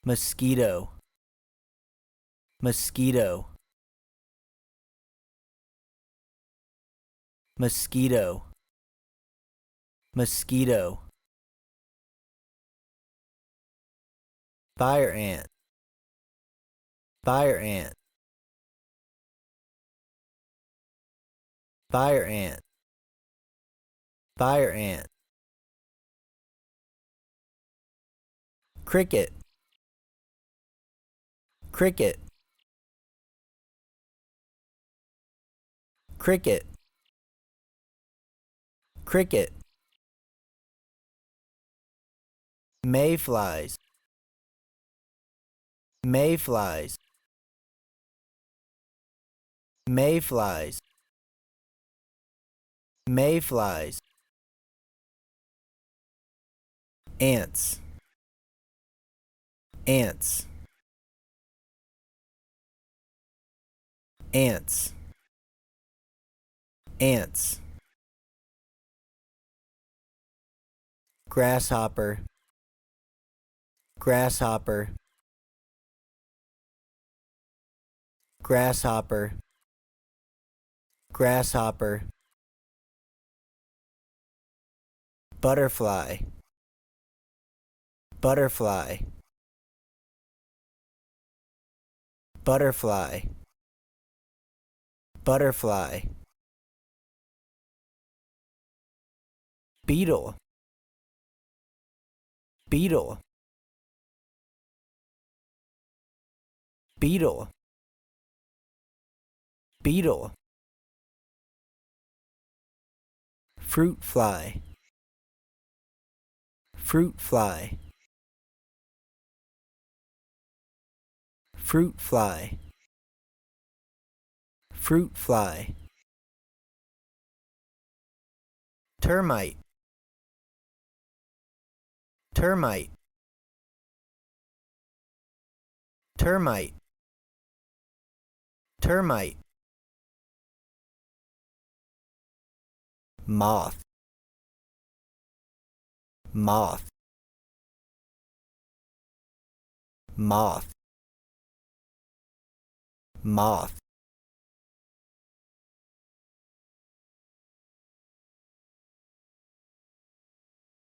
mosquito, mosquito, mosquito, mosquito. Fire ant, fire ant, fire ant, fire ant. Cricket, cricket, cricket, cricket. Mayflies, mayflies, mayflies, mayflies. Ants, ants, ants, ants. Grasshopper, grasshopper, grasshopper, grasshopper. Butterfly, butterfly, butterfly, butterfly. Beetle, beetle, beetle, beetle. Fruit fly, fruit fly, fruit fly, fruit fly. Termite, termite, termite, termite. Moth, moth, moth, moth.